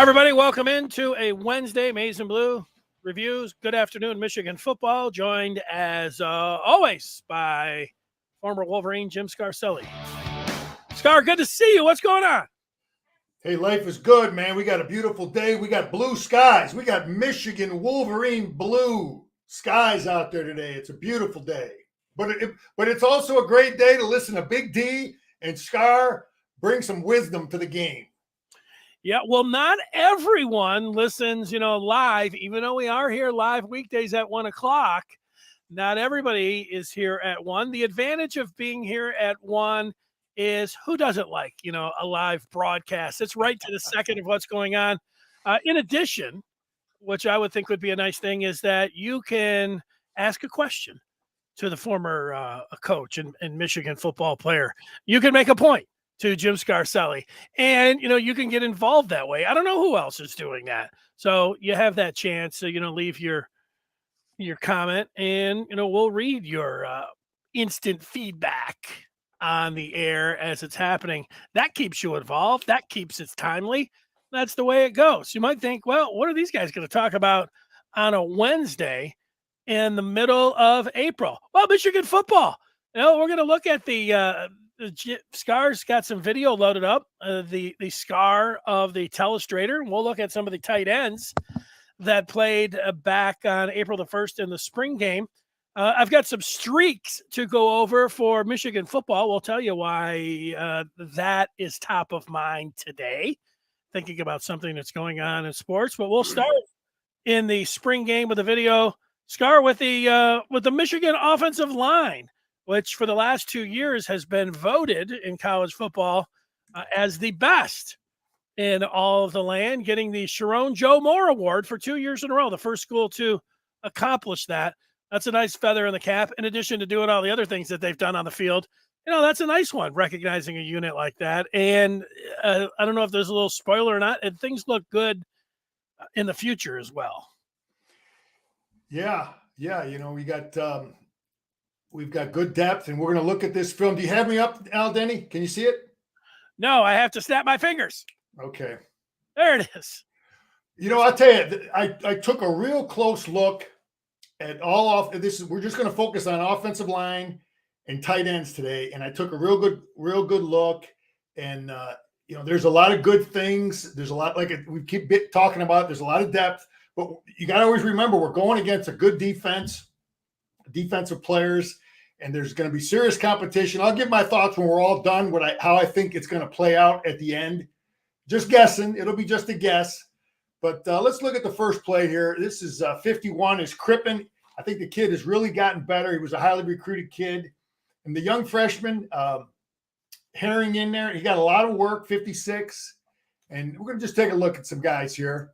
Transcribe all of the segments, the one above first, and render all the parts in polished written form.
Hi, everybody. Welcome into a Wednesday Maize and Blue Reviews. Good afternoon, Michigan football, joined as always by former Wolverine Jim Scarcelli. Scar, good to see you. What's going on? Hey, life is good, man. We got a beautiful day. We got blue skies. We got Michigan Wolverine blue skies out there today. It's a beautiful day. But it's also a great day to listen to Big D and Scar bring some wisdom to the game. Yeah, well, not everyone listens, live, even though we are here live weekdays at 1 o'clock. Not everybody is here at 1. The advantage of being here at 1 is who doesn't like, a live broadcast? It's right to the second of what's going on. In addition, which I would think would be a nice thing, is that you can ask a question to the former coach and Michigan football player. You can make a point to Jim Scarcelli, and you can get involved that way. I don't know who else is doing that, so you have that chance to leave your comment, and we'll read your instant feedback on the air as it's happening. That keeps you involved. That keeps it timely. That's the way it goes. You might think, well, what are these guys going to talk about on a Wednesday in the middle of April? Well, Michigan football. We're going to look at the Scar's got some video loaded up, the Scar of the telestrator. We'll look at some of the tight ends that played back on April the 1st in the spring game. I've got some streaks to go over for Michigan football. We'll tell you why that is top of mind today, thinking about something that's going on in sports. But we'll start in the spring game with a video, Scar, with the Michigan offensive line, which for the last 2 years has been voted in college football as the best in all of the land, getting the Sharon Joe Moore Award for 2 years in a row, the first school to accomplish that. That's a nice feather in the cap, in addition to doing all the other things that they've done on the field. That's a nice one, recognizing a unit like that. And I don't know if there's a little spoiler or not, and things look good in the future as well. Yeah. We've got good depth, and we're going to look at this film. Do you have me up, Al Denny? Can you see it? No, I have to snap my fingers. Okay. There it is. I'll tell you, I took a real close look at all off. We're just going to focus on offensive line and tight ends today, and I took a real good look. And there's a lot of good things. There's a lot, like we keep talking about. There's a lot of depth, but you got to always remember we're going against a good defensive players, and there's going to be serious competition. I'll give my thoughts when we're all done. How I think it's going to play out at the end. Just guessing. It'll be just a guess. But let's look at the first play here. This is 51 is Crippen. I think the kid has really gotten better. He was a highly recruited kid. And the young freshman, Herring in there, he got a lot of work, 56. And we're going to just take a look at some guys here.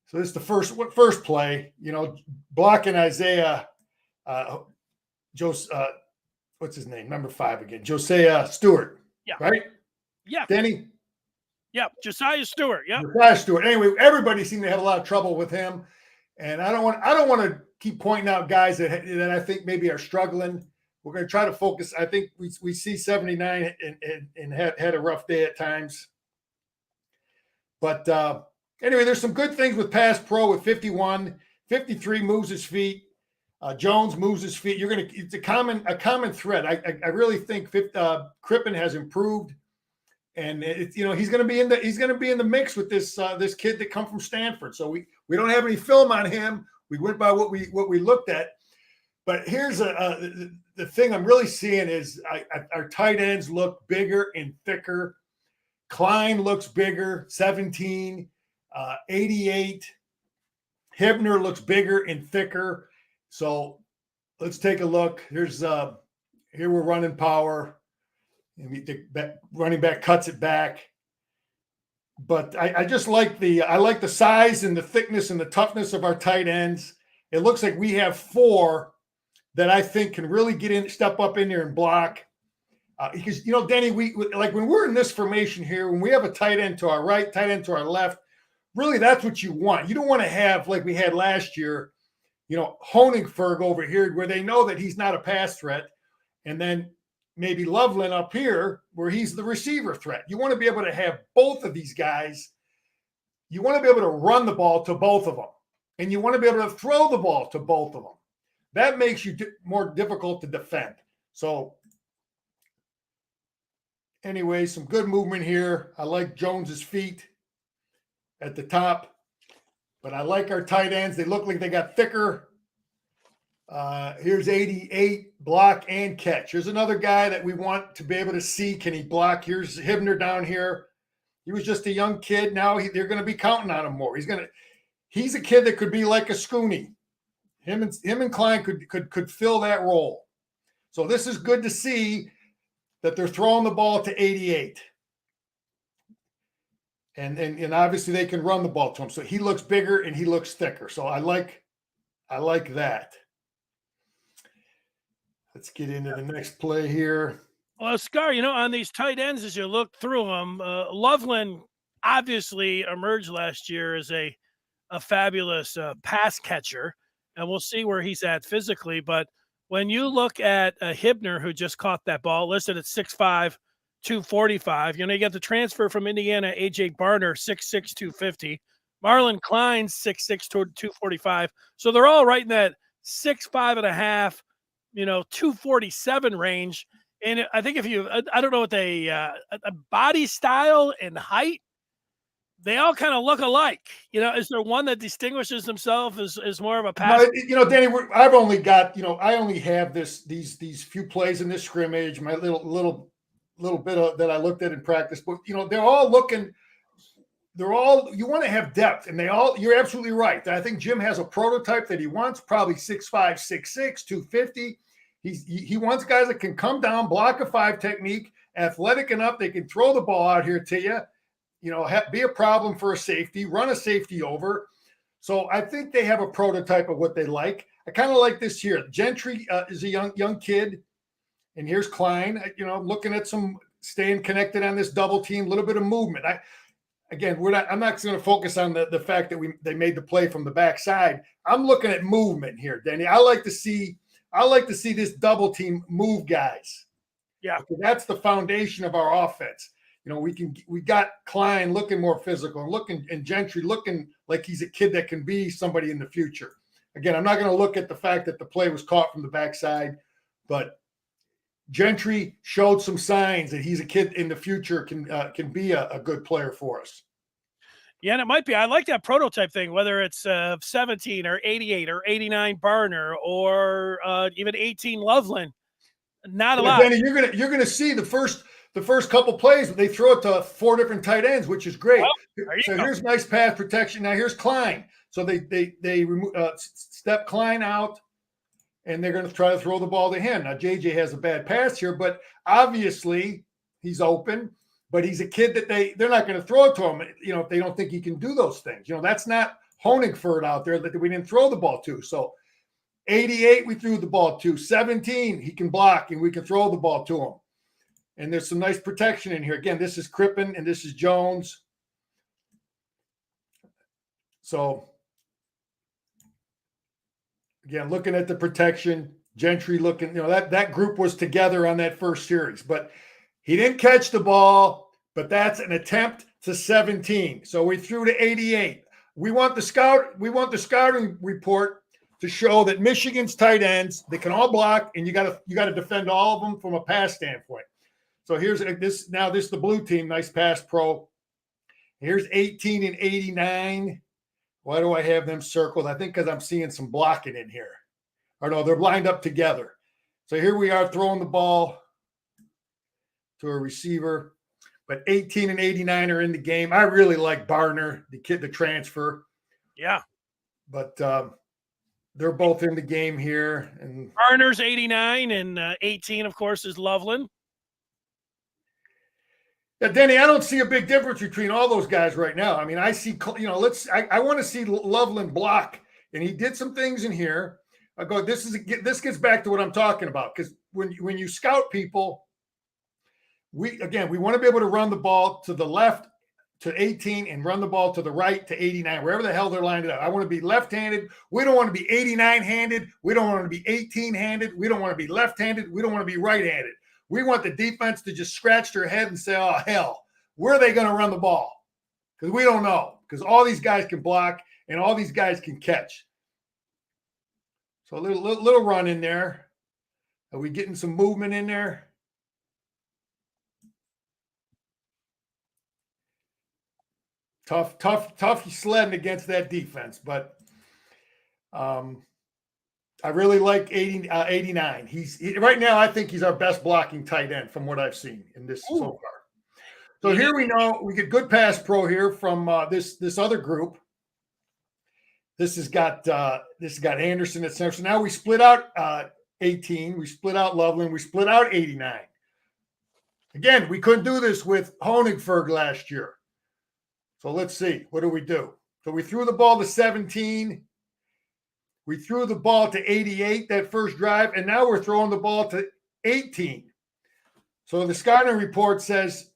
So this is the first play, blocking Isaiah, what's his name? Number 5 again, Josiah Stewart. Yeah. Right? Yeah. Danny? Yeah, Josiah Stewart. Yeah. Josiah Stewart. Anyway, everybody seemed to have a lot of trouble with him. And I don't want to keep pointing out guys that I think maybe are struggling. We're going to try to focus. I think we see 79 and had a rough day at times. But anyway, there's some good things with pass pro with 51. 53 moves his feet. Jones moves his feet. It's a common thread. I really think Crippen has improved, and he's going to be in the mix with this kid that come from Stanford. So we don't have any film on him. We went by what we looked at. But here's the thing I'm really seeing is our tight ends look bigger and thicker. Klein looks bigger, 17, 88. Hibner looks bigger and thicker. So let's take a look. Here we're running power. And the running back cuts it back. But I just like the size and the thickness and the toughness of our tight ends. It looks like we have 4 that I think can really step up in there and block. Because, Denny, like when we're in this formation here, when we have a tight end to our right, tight end to our left, really that's what you want. You don't want to have, like we had last year, Honigberg over here where they know that he's not a pass threat. And then maybe Loveland up here where he's the receiver threat. You want to be able to have both of these guys you want to be able to run the ball to both of them, and you want to be able to throw the ball to both of them. That makes you more difficult to defend. So anyway, some good movement here. I like Jones's feet at the top, but I like our tight ends. They look like they got thicker. Here's 88, block and catch. Here's another guy that we want to be able to see. Can he block? Here's Hibner down here. He was just a young kid. Now they're going to be counting on him more. He's a kid that could be like a Scooney. Him and Klein could fill that role. So this is good to see that they're throwing the ball to 88. And obviously they can run the ball to him. So he looks bigger and he looks thicker. So I like that. Let's get into the next play here. Well, Scar, on these tight ends, as you look through them, Loveland obviously emerged last year as a fabulous pass catcher, and we'll see where he's at physically. But when you look at Hibner, who just caught that ball, listed at 6'5", 245, you get the transfer from Indiana, A.J. Barner, 6'6", 250. Marlon Klein, 6'6", 245. So they're all right in that 6'5.5", 247 range. And I think I don't know what a body style and height, they all kind of look alike. Is there one that distinguishes himself as more of a pass? Danny, I've only got, I only have these few plays in this scrimmage, my little bit of that I looked at in practice, but they're all looking. You want to have depth, and you're absolutely right. I think Jim has a prototype that he wants, probably 6'5", 6'6", 250. He wants guys that can come down, block a 5 technique, athletic enough, they can throw the ball out here to you, be a problem for a safety, run a safety over. So I think they have a prototype of what they like. I kind of like this here. Gentry is a young kid, and here's Klein, looking at some staying connected on this double team, a little bit of movement. I'm not going to focus on the fact that they made the play from the backside. I'm looking at movement here, Danny. I like to see this double team move guys. Yeah. Okay, that's the foundation of our offense. We got Klein looking more physical and Gentry looking like he's a kid that can be somebody in the future. Again, I'm not going to look at the fact that the play was caught from the backside, but Gentry showed some signs that he's a kid in the future can be a good player for us. Yeah, and it might be. I like that prototype thing, whether it's 17 or 88 or 89 Barner or even 18 Loveland. Not a lot. Danny, you're gonna see the first couple plays they throw it to 4 different tight ends, which is great. Well, so here's nice pass protection. Now here's Klein. So they remove step Klein out, and they're going to try to throw the ball to him. Now JJ has a bad pass here, but obviously he's open. But he's a kid that they're not going to throw it to him, if they don't think he can do those things. That's not Honigford out there that we didn't throw the ball to. So 88, we threw the ball to. 17, he can block, and we can throw the ball to him. And there's some nice protection in here. Again, this is Crippen, and this is Jones. So, again, looking at the protection, Gentry looking, that group was together on that first series. But he didn't catch the ball, but that's an attempt to 17. So we threw to 88. We want the scouting report to show that Michigan's tight ends, they can all block, and you got to defend all of them from a pass standpoint. So here's this. Now this is the blue team. Nice pass pro. Here's 18 and 89. Why do I have them circled? I think because I'm seeing some blocking in here. Or no, they're lined up together. So here we are throwing the ball to a receiver, but 18 and 89 are in the game. I really like Barner, the kid, the transfer. Yeah. But they're both in the game here. And Barner's 89 and 18, of course, is Loveland. Yeah, Denny, I don't see a big difference between all those guys right now. I mean, I see, I want to see Loveland block, and he did some things in here. This gets back to what I'm talking about, because when you scout people, we want to be able to run the ball to the left to 18 and run the ball to the right to 89, wherever the hell they're lined up. I want to be left-handed. We don't want to be 89-handed. We don't want to be 18-handed. We don't want to be left-handed. We don't want to be right-handed. We want the defense to just scratch their head and say, oh, hell, where are they going to run the ball? because we don't know, because all these guys can block and all these guys can catch. So a little run in there. Are we getting some movement in there? Tough sledding against that defense, but I really like 89. Right now, I think he's our best blocking tight end from what I've seen in this so far. So here we know we get good pass pro here from this other group. This has got Anderson at center. So now we split out 18. We split out Loveland. We split out 89. Again, we couldn't do this with Honigberg last year. So let's see. What do we do? So we threw the ball to 17. We threw the ball to 88 that first drive, and now we're throwing the ball to 18. So the scouting report says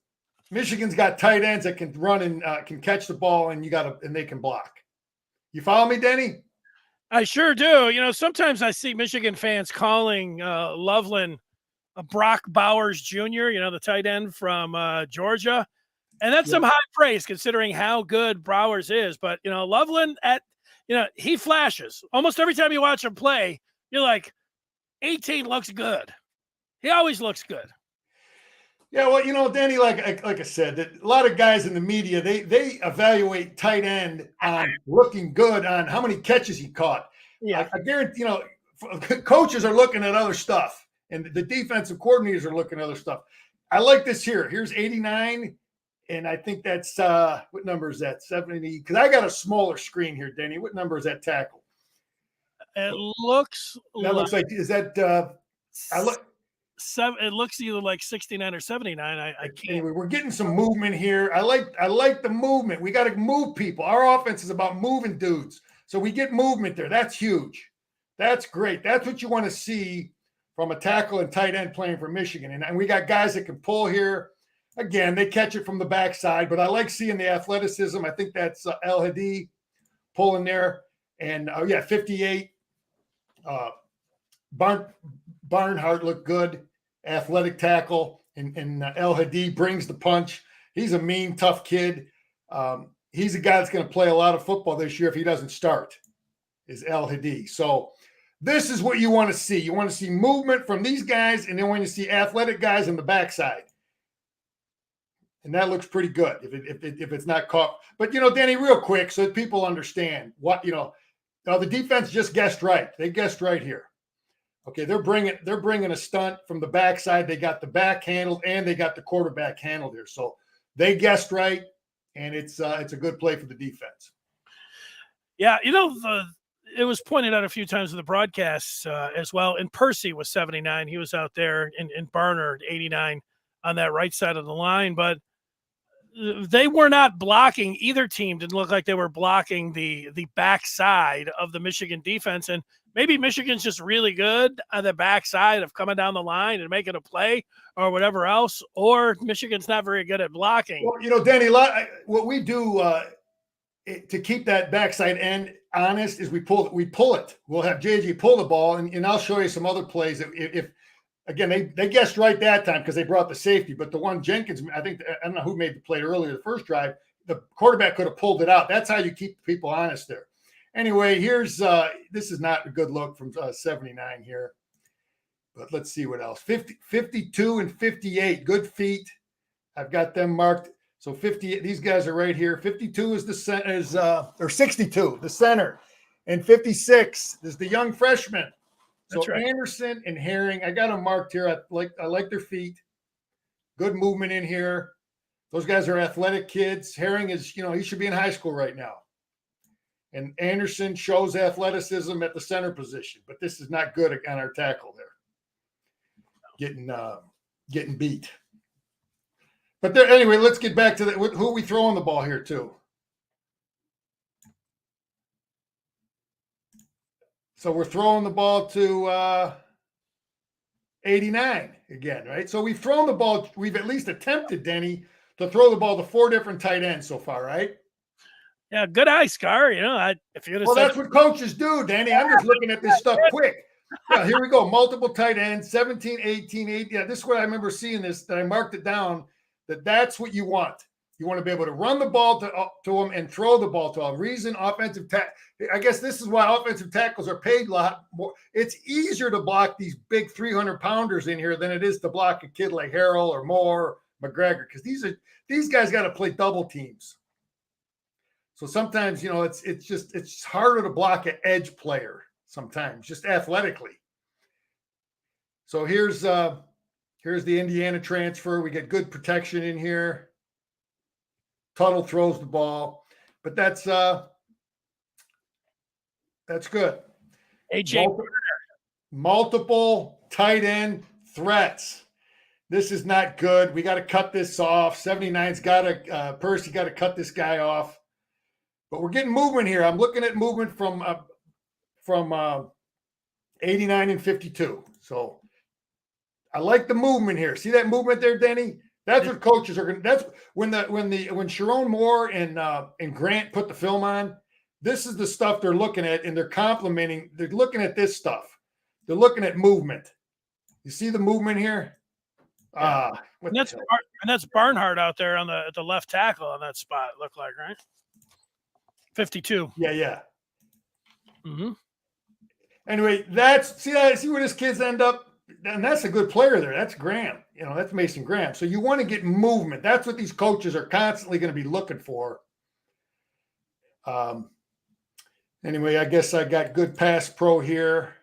Michigan's got tight ends that can run and can catch the ball, and they can block. You follow me, Denny? I sure do. You know, sometimes I see Michigan fans calling Loveland Brock Bowers Jr., you know, the tight end from Georgia. And that's some high praise considering how good Bowers is. But, you know, Loveland he flashes. Almost every time you watch him play, you're like, 18 looks good. He always looks good. Yeah, well, you know, Danny, like I said, that a lot of guys in the media, they evaluate tight end on looking good on how many catches he caught. Yeah, I guarantee, coaches are looking at other stuff, and the defensive coordinators are looking at other stuff. I like this here. Here's 89, and I think that's what number is that? 70? Because I got a smaller screen here, Danny. What number is that tackle? It looks. That looks like is that? It looks either like 69 or 79. I can't. Anyway, we're getting some movement here. I like the movement. We got to move people. Our offense is about moving dudes. So we get movement there. That's huge. That's great. That's what you want to see from a tackle and tight end playing for Michigan. And we got guys that can pull here. Again, they catch it from the backside, but I like seeing the athleticism. I think that's El Hadi pulling there. And 58. Barnhart looked good. Athletic tackle, and El Hadi brings the punch. He's a mean, tough kid. He's a guy that's going to play a lot of football this year if he doesn't start, is El Hadi. So this is what you want to see. You want to see movement from these guys, and then when you see athletic guys in the backside. And that looks pretty good if it's not caught. But, Danny, real quick, so that people understand what, the defense just guessed right. They guessed right here. Okay, they're bringing a stunt from the backside. They got the back handled and they got the quarterback handled here. So they guessed right, and it's a good play for the defense. Yeah, it was pointed out a few times in the broadcasts as well. And Percy was 79. He was out there in Barnard 89 on that right side of the line, but they were not blocking. Either team didn't look like they were blocking the backside of the Michigan defense. And maybe Michigan's just really good on the backside of coming down the line and making a play or whatever else, or Michigan's not very good at blocking. Well, Danny, what we do to keep that backside end honest is we pull it. We'll have JJ pull the ball, and I'll show you some other plays. If again, they guessed right that time because they brought the safety, but the one Jenkins, I don't know who made the play earlier, the first drive, the quarterback could have pulled it out. That's how you keep people honest there. Anyway, here's this is not a good look from 79 here, but let's see what else. 52 and 58, good feet. I've got them marked. So 58, these guys are right here. 52 is the center, or 62, the center, and 56 is the young freshman. So right. Anderson and Herring, I got them marked here. I like their feet. Good movement in here. Those guys are athletic kids. Herring is, he should be in high school right now. And Anderson shows athleticism at the center position, but this is not good on our tackle there. Getting beat. But anyway, let's get back to who are we throwing the ball here to? So we're throwing the ball to 89 again, right? So we've thrown the ball. We've at least attempted, Denny, to throw the ball to 4 different tight ends so far, right? Yeah, good eye, Scar. If you'd have said, that's what coaches do, Danny. I'm just looking at this stuff quick. Yeah, here we go. Multiple tight ends, 17, 18, 8. Yeah, this is what I remember seeing this, that I marked it down, that's what you want. You want to be able to run the ball to them and throw the ball to them. Reason I guess this is why offensive tackles are paid a lot more. It's easier to block these big 300-pounders in here than it is to block a kid like Harrell or Moore, McGregor, because these guys got to play double teams. So sometimes, it's harder to block an edge player sometimes, just athletically. So here's the Indiana transfer. We get good protection in here. Tuttle throws the ball, but that's good. AJ Multiple tight end threats. This is not good. We got to cut this off. 79's Percy got to cut this guy off. But we're getting movement here. I'm looking at movement from 89 and 52. So I like the movement here. See that movement there, Denny? That's what coaches are going to. That's when Sharon Moore and Grant put the film on. This is the stuff they're looking at, and they're complimenting. They're looking at this stuff. They're looking at movement. You see the movement here? Yeah. That's Barnhart out there at the left tackle on that spot. Look like, right? 52. Yeah. Mm-hmm. Anyway, see where this kids end up. And that's a good player there. That's Graham. That's Mason Graham. So you want to get movement. That's what these coaches are constantly going to be looking for. Anyway, I guess I got good pass pro here.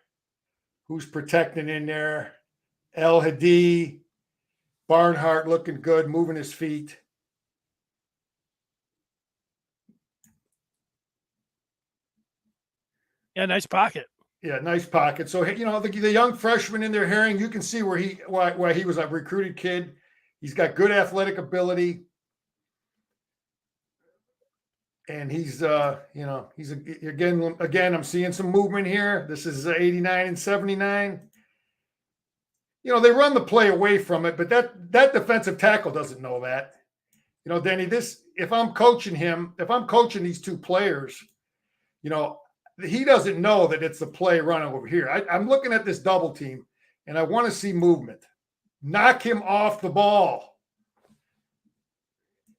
Who's protecting in there? El Hadi. Barnhart looking good, moving his feet. Yeah, nice pocket. Yeah, nice pocket. So, the young freshman in there, Herring, you can see why he was a recruited kid. He's got good athletic ability. And he's again, I'm seeing some movement here. This is 89 and 79. They run the play away from it, but that defensive tackle doesn't know that. Denny, if I'm coaching these two players, he doesn't know that it's the play running over here. I'm looking at this double team, and I want to see movement. Knock him off the ball.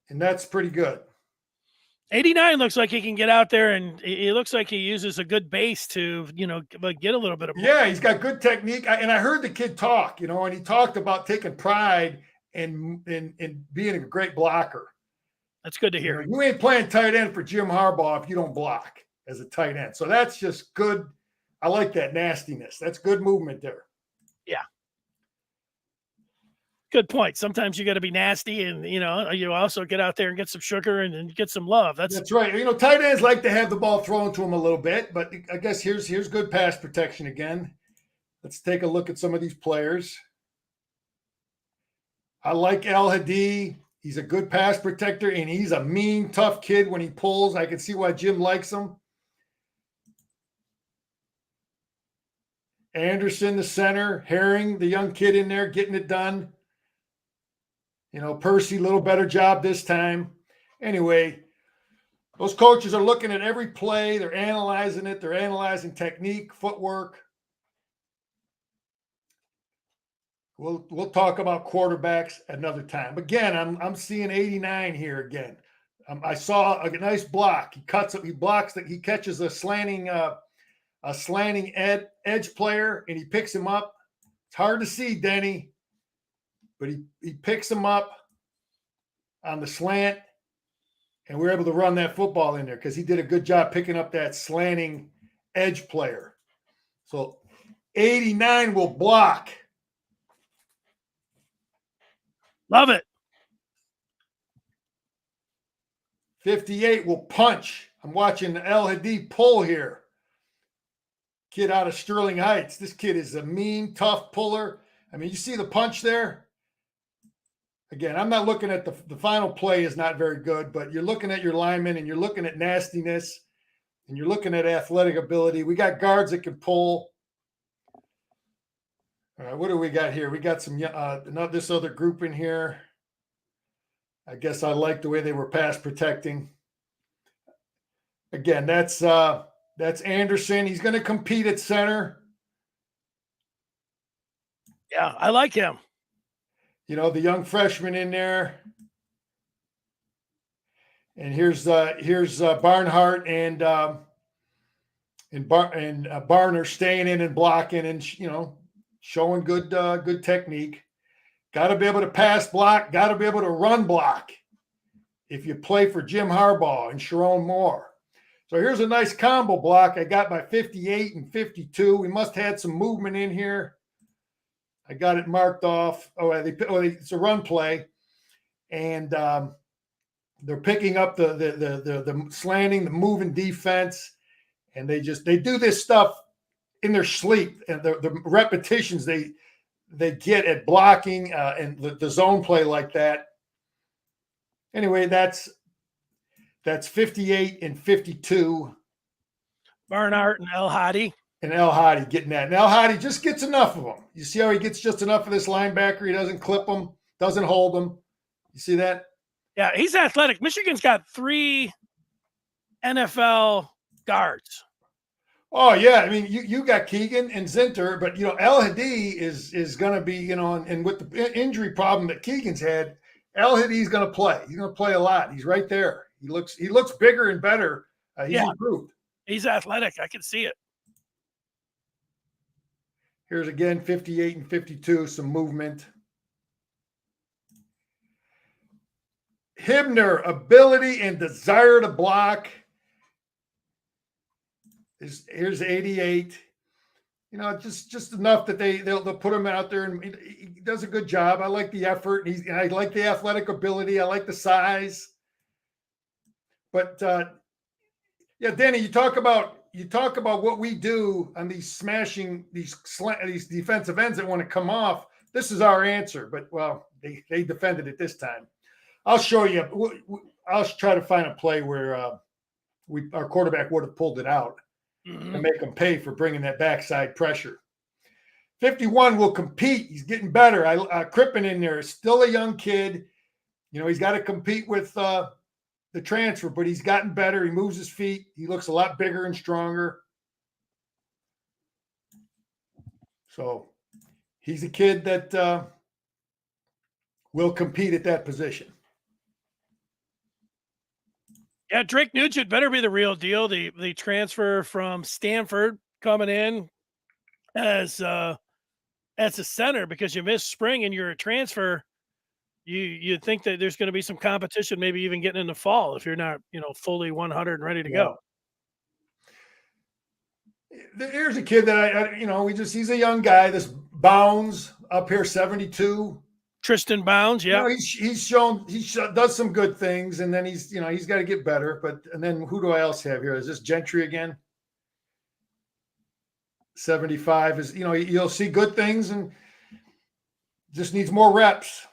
And that's pretty good. 89 looks like he can get out there, and he looks like he uses a good base to, get a little bit of. Yeah, he's got good technique. And I heard the kid talk, and he talked about taking pride in being a great blocker. That's good to hear. You ain't playing tight end for Jim Harbaugh if you don't block as a tight end. So that's just good. I like that nastiness. That's good movement there. Yeah. Good point. Sometimes you got to be nasty, and you also get out there and get some sugar and get some love. That's right. Tight ends like to have the ball thrown to them a little bit, but I guess here's good pass protection again. Let's take a look at some of these players. I like El Hadi. He's a good pass protector, and he's a mean, tough kid when he pulls. I can see why Jim likes him. Anderson, the center. Herring, the young kid in there, getting it done. Percy, a little better job this time. Anyway, those coaches are looking at every play. They're analyzing it. They're analyzing technique, footwork. We'll talk about quarterbacks another time. Again, I'm seeing 89 here again. I saw a nice block. He cuts it. He blocks it. He catches a slanting edge player, and he picks him up. It's hard to see, Denny. But he picks him up on the slant, and we're able to run that football in there because he did a good job picking up that slanting edge player. So 89 will block. Love it. 58 will punch. I'm watching El Hadi pull here. Kid out of Sterling Heights. This kid is a mean, tough puller. I mean, you see the punch there? Again, I'm not looking at the final play is not very good, but you're looking at your linemen and you're looking at nastiness and you're looking at athletic ability. We got guards that can pull. All right, what do we got here? We got some this other group in here. I guess I like the way they were pass protecting. Again, that's Anderson. He's going to compete at center. Yeah, I like him. The young freshman in there. And here's Barnhart and Barner staying in and blocking and showing good technique. Got to be able to pass block. Got to be able to run block. If you play for Jim Harbaugh and Sharon Moore. So here's a nice combo block. I got my 58 and 52. We must have had some movement in here. I got it marked off. It's a run play, and they're picking up the slanting, the moving defense, and they do this stuff in their sleep, and the repetitions they get at blocking and the zone play like that. Anyway, that's 58 and 52. Barnhart and El Hadi. And El Hadi getting that. And El Hadi just gets enough of them. You see how he gets just enough of this linebacker? He doesn't clip him, doesn't hold him. You see that? Yeah, he's athletic. Michigan's got 3 NFL guards. Oh, yeah. I mean, you got Keegan and Zinter, but, El Hadi is going to be, and with the injury problem that Keegan's had, El Hadi's going to play. He's going to play a lot. He's right there. He looks bigger and better. He's improved. He's athletic. I can see it. Here's again 58 and 52, some movement. Hibner, ability and desire to block. Here's 88. Just enough that they'll put him out there, and he does a good job. I like the effort. And I like the athletic ability. I like the size. But Danny, you talk about what we do on these smashing these defensive ends that want to come off. This is our answer, but they defended it this time. I'll show you. I'll try to find a play where our quarterback would have pulled it out and make them pay for bringing that backside pressure. 51 will compete. He's getting better. Crippen in there is still a young kid. He's got to compete with the transfer, but he's gotten better. He moves his feet. He looks a lot bigger and stronger. So he's a kid that will compete at that position. Yeah, Drake Nugent better be the real deal. The transfer from Stanford coming in as a center, because you missed spring and you're a transfer. You'd think that there's going to be some competition, maybe even getting in the fall if you're not, fully 100 and ready to go. Here's a kid that he's a young guy. This Bounds up here, 72. Tristan Bounds, yeah. He does some good things, and then he's got to get better. And then who do I else have here? Is this Gentry again? 75 is, you'll see good things and just needs more reps.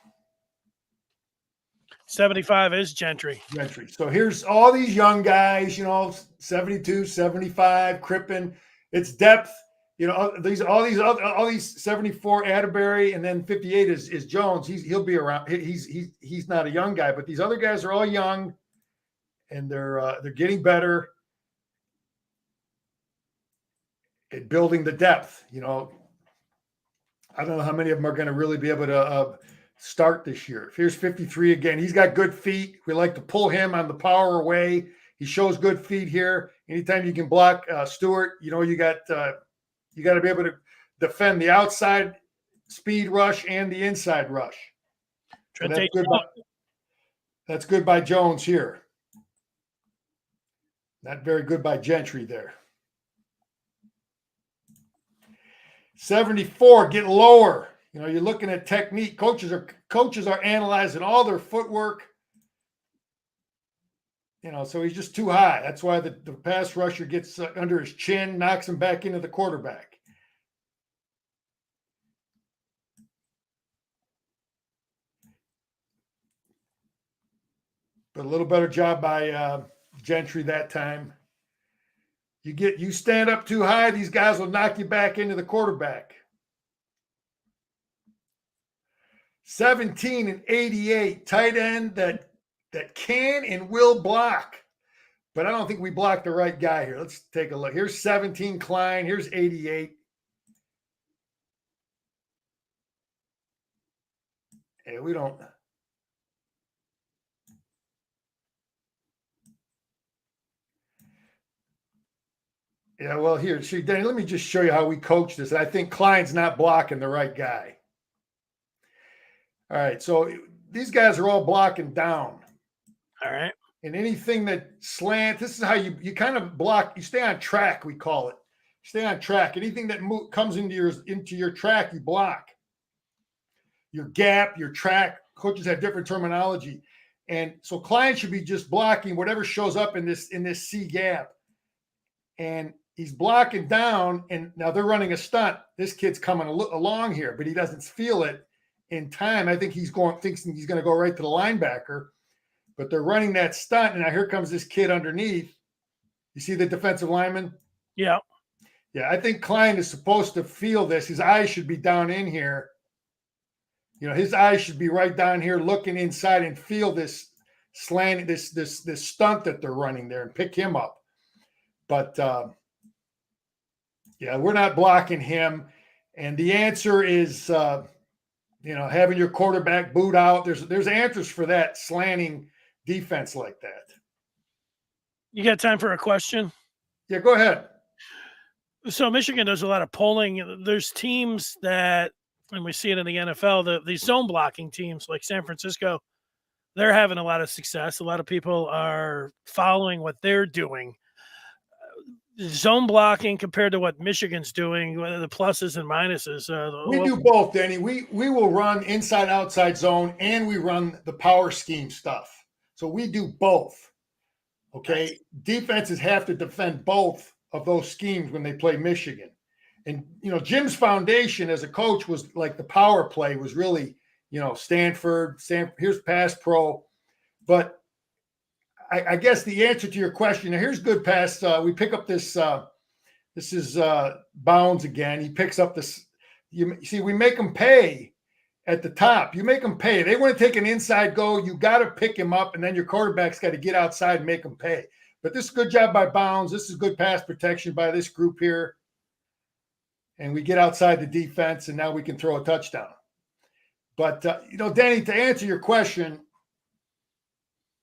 75 is Gentry. So here's all these young guys, 72, 75, Crippen. It's depth. All these 74 Atterbury, and then 58 is Jones. He'll be around. He's not a young guy, but these other guys are all young, and they're getting better at building the depth. I don't know how many of them are going to really be able to start this year. Here's 53 again. He's got good feet. We like to pull him on the power away. He shows good feet here. Anytime you can block Stewart, you got to be able to defend the outside speed rush and the inside rush. So that's good by Jones here. Not very good by Gentry there. 74, get lower. You're looking at technique. Coaches are analyzing all their footwork. So he's just too high. That's why the pass rusher gets under his chin, knocks him back into the quarterback. But a little better job by Gentry that time. You stand up too high, these guys will knock you back into the quarterback. 17 and 88, tight end that can and will block. But I don't think we blocked the right guy here. Let's take a look. Here's 17 Klein. Here's 88. Hey, we don't. Yeah, well, here, see, Danny, let me just show you how we coach this. I think Klein's not blocking the right guy. All right, so these guys are all blocking down. All right. And anything that slant, this is how you kind of block. You stay on track, we call it. Stay on track. Anything that comes into your track, you block. Your gap, your track. Coaches have different terminology, and so Klein should be just blocking whatever shows up in this C gap. And he's blocking down, and now they're running a stunt. This kid's coming along here, but he doesn't feel it in time. I think thinks he's going to go right to the linebacker, but they're running that stunt, and now here comes this kid underneath. You see the defensive lineman? Yeah. Yeah, I think Klein is supposed to feel this. His eyes should be down in here. You know, his eyes should be right down here looking inside and feel this slant, this stunt that they're running there and pick him up. But yeah, we're not blocking him. And the answer is, having your quarterback boot out. There's answers for that slanting defense like that. You got time for a question? Yeah, go ahead. So Michigan does a lot of polling. There's teams that, and we see it in the NFL, the zone blocking teams like San Francisco, they're having a lot of success. A lot of people are following what they're doing. Zone blocking compared to what Michigan's doing, the pluses and minuses. We do both, Danny. We will run inside, outside zone, and we run the power scheme stuff. So we do both. Okay. Nice. Defenses have to defend both of those schemes when they play Michigan. And, Jim's foundation as a coach was like the power play was really, Stanford, here's pass pro. But I guess the answer to your question, now here's good pass. We pick up this is Bounds again. He picks up this. You see, we make them pay at the top. You make them pay. They want to take an inside go. You got to pick him up, and then your quarterback's got to get outside and make them pay. But this is a good job by Bounds. This is good pass protection by this group here. And we get outside the defense, and now we can throw a touchdown. But, Danny, to answer your question,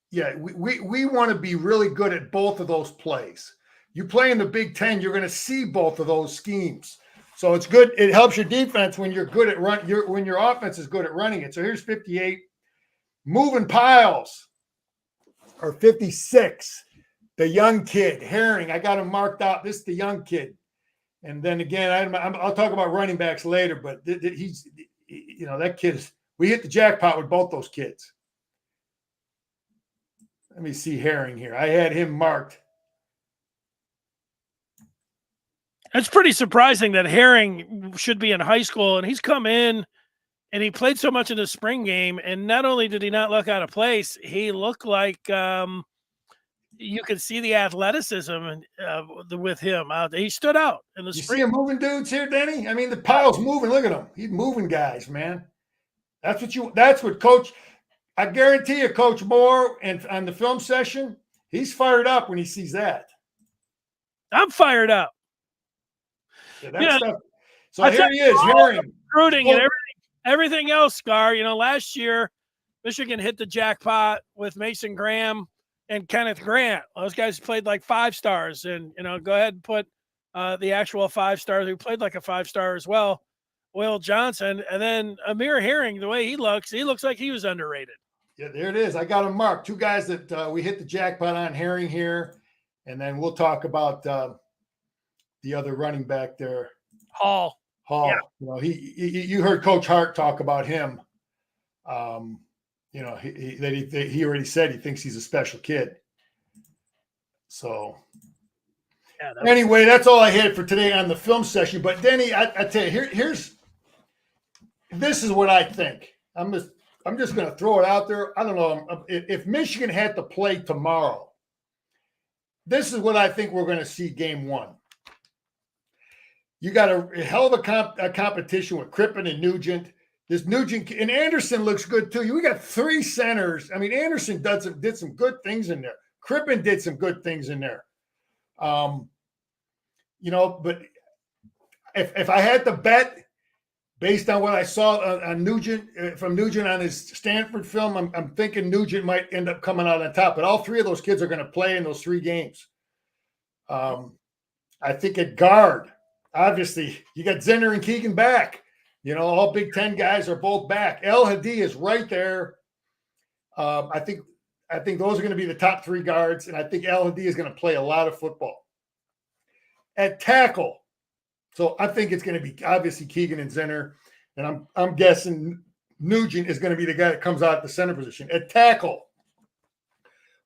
yeah, we want to be really good at both of those plays. You play in the Big Ten, you're going to see both of those schemes. So it's good. It helps your defense when you're good at when your offense is good at running it. So here's 58. Moving piles or 56. The young kid, Herring. I got him marked out. This is the young kid. And then again, I'll talk about running backs later, but he's, that kid, we hit the jackpot with both those kids. Let me see Herring here. I had him marked. It's pretty surprising that Herring should be in high school, and he's come in and he played so much in the spring game. And not only did he not look out of place, he looked like you could see the athleticism with him out there. He stood out in the spring. You see him moving dudes here, Denny? I mean, the pile's moving. Look at him. He's moving guys, man. That's what Coach, I guarantee you, Coach Moore, and on the film session, he's fired up when he sees that. I'm fired up. Yeah, stuff. So here he is, Herring. Recruiting and everything else, Scar. Last year, Michigan hit the jackpot with Mason Graham and Kenneth Grant. Those guys played like 5 stars. And, go ahead and put the actual 5 stars who played like a 5-star as well, Will Johnson. And then Amir Herring, the way he looks like he was underrated. Yeah, there it is. I got him marked. 2 guys that we hit the jackpot on, Herring here. And then we'll talk about the other running back there. Hall. Yeah. You heard Coach Hart talk about him. He already said he thinks he's a special kid. So anyway, that's all I had for today on the film session. But Denny, I tell you, this is what I think. I'm just going to throw it out there. I don't know if Michigan had to play tomorrow. This is what I think we're going to see game 1. You got a hell of a competition with Crippen and Nugent. This Nugent and Anderson looks good too. We got 3 centers. I mean, Anderson did some good things in there. Crippen did some good things in there. But if I had to bet based on what I saw on Nugent from Nugent on his Stanford film, I'm thinking Nugent might end up coming out on top. But all 3 of those kids are going to play in those 3 games. I think at guard, obviously, you got Zinner and Keegan back. All Big Ten guys are both back. El Hadi is right there. I think those are going to be the top 3 guards, and I think El Hadi is going to play a lot of football. At tackle, so I think it's going to be obviously Keegan and Zinner, and I'm guessing Nugent is going to be the guy that comes out at the center position. At tackle,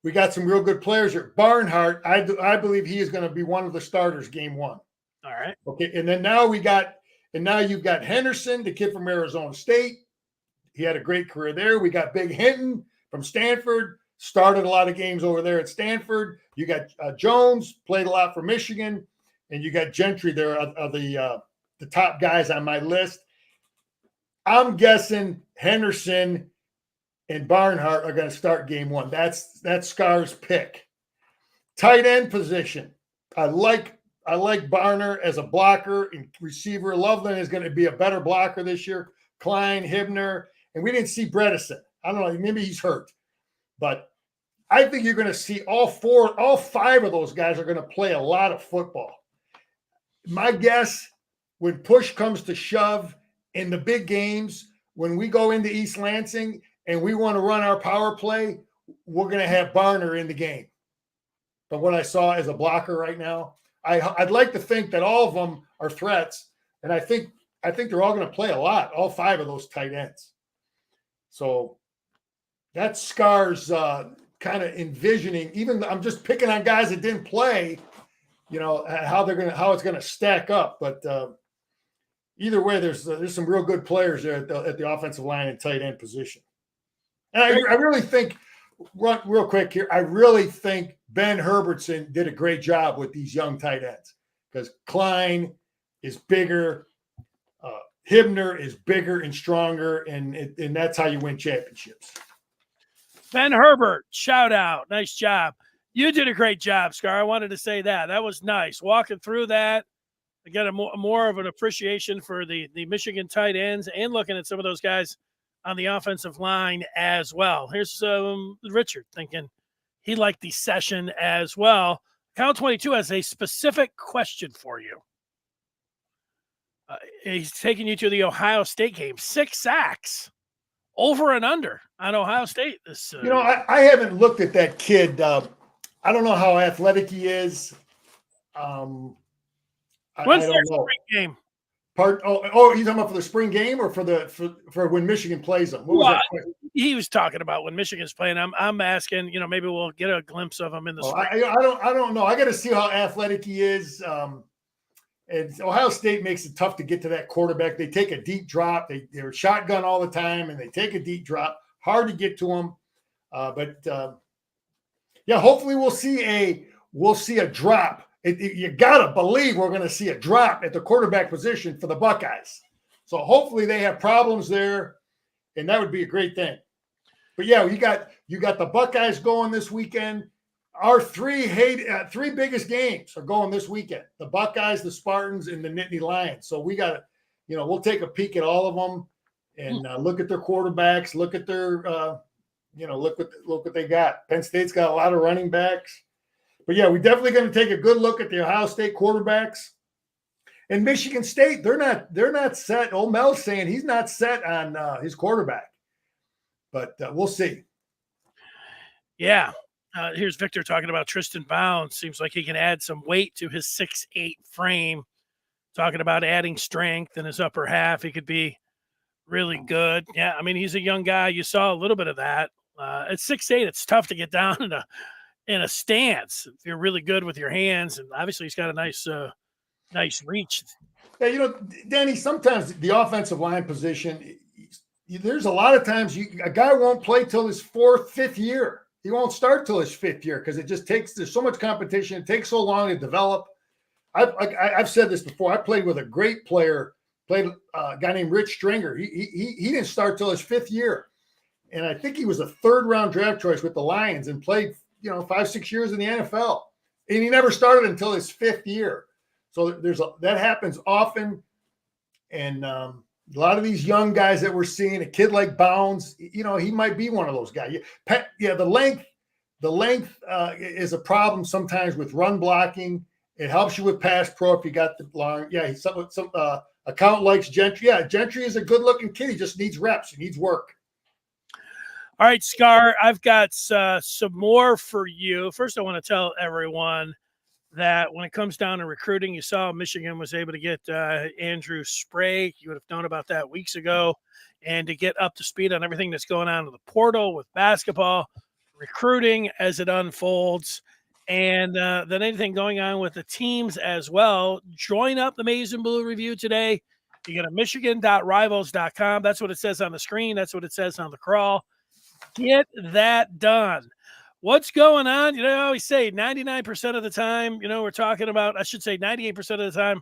we got some real good players here. Barnhart, I believe he is going to be one of the starters game 1. All right. Okay, and now you've got Henderson, the kid from Arizona State. He had a great career there. We got Big Hinton from Stanford, started a lot of games over there at Stanford. You got Jones, played a lot for Michigan, and you got Gentry there of the top guys on my list. I'm guessing Henderson and Barnhart are going to start game 1. That's Scar's pick. Tight end position. I like Barner as a blocker and receiver. Loveland is going to be a better blocker this year. Klein, Hibner, and we didn't see Bredesen. I don't know, maybe he's hurt. But I think you're going to see all 5 of those guys are going to play a lot of football. My guess, when push comes to shove in the big games, when we go into East Lansing and we want to run our power play, we're going to have Barner in the game. But what I saw as a blocker right now, I'd like to think that all of them are threats, and I think they're all going to play a lot, all 5 of those tight ends. So that's Scar's kind of envisioning. Even I'm just picking on guys that didn't play, how it's going to stack up. But either way, there's some real good players there at the offensive line and tight end position. And I really think, real quick here, I really think Ben Herbertson did a great job with these young tight ends because Klein is bigger, Hibner is bigger and stronger, and that's how you win championships. Ben Herbert, shout out. Nice job. You did a great job, Scar. I wanted to say that. That was nice. Walking through that, I got more of an appreciation for the Michigan tight ends and looking at some of those guys on the offensive line as well. Here's Richard thinking he liked the session as well. Count 22 has a specific question for you. He's taking you to the Ohio State game. 6 sacks, over and under on Ohio State. I haven't looked at that kid. I don't know how athletic he is. When's their spring game? He's talking about for the spring game or for when Michigan plays them? He was talking about when Michigan's playing. I'm asking, maybe we'll get a glimpse of him in the spring. I don't know. I got to see how athletic he is. And Ohio State makes it tough to get to that quarterback. They take a deep drop. They're shotgun all the time, and they take a deep drop. Hard to get to them. Hopefully we'll see a drop. You got to believe we're going to see a drop at the quarterback position for the Buckeyes. So hopefully they have problems there, and that would be a great thing. But yeah, you got the Buckeyes going this weekend. Our three biggest games are going this weekend: the Buckeyes, the Spartans, and the Nittany Lions. So we got to, we'll take a peek at all of them and look at their quarterbacks, look at their, look what they got. Penn State's got a lot of running backs. But yeah, we're definitely going to take a good look at the Ohio State quarterbacks. And Michigan State, they're not set. Old Mel's saying he's not set on his quarterback, but we'll see. Yeah. Here's Victor talking about Tristan Bounds. Seems like he can add some weight to his 6'8" frame. Talking about adding strength in his upper half. He could be really good. Yeah, I mean, he's a young guy. You saw a little bit of that. At 6'8", it's tough to get down in a stance if you're really good with your hands. And obviously he's got a nice reach. Yeah, Danny, sometimes the offensive line position, there's a lot of times a guy won't play till his 4th, 5th year. He won't start till his 5th year because there's so much competition. It takes so long to develop. I've said this before. I played with a great player, a guy named Rich Stringer. He didn't start till his 5th year. And I think he was a 3rd round draft choice with the Lions and played, 5-6 years in the NFL. And he never started until his 5th year. So that happens often. And a lot of these young guys that we're seeing, a kid like Bounds, he might be one of those guys. The length is a problem sometimes with run blocking It helps you with pass pro if you got the long. Yeah, some account likes Gentry. Yeah, Gentry is a good-looking kid. He just needs reps. He needs work. All right, Scar, I've got some more for you. First, I want to tell everyone that when it comes down to recruiting, you saw Michigan was able to get Andrew Sprague. You would have known about that weeks ago. And to get up to speed on everything that's going on in the portal with basketball, recruiting as it unfolds, and then anything going on with the teams as well. Join up the Maize and Blue Review today. You go to michigan.rivals.com. That's what it says on the screen. That's what it says on the crawl. Get that done. What's going on? You know, I always say 99% of the time, we're talking about, I should say 98% of the time,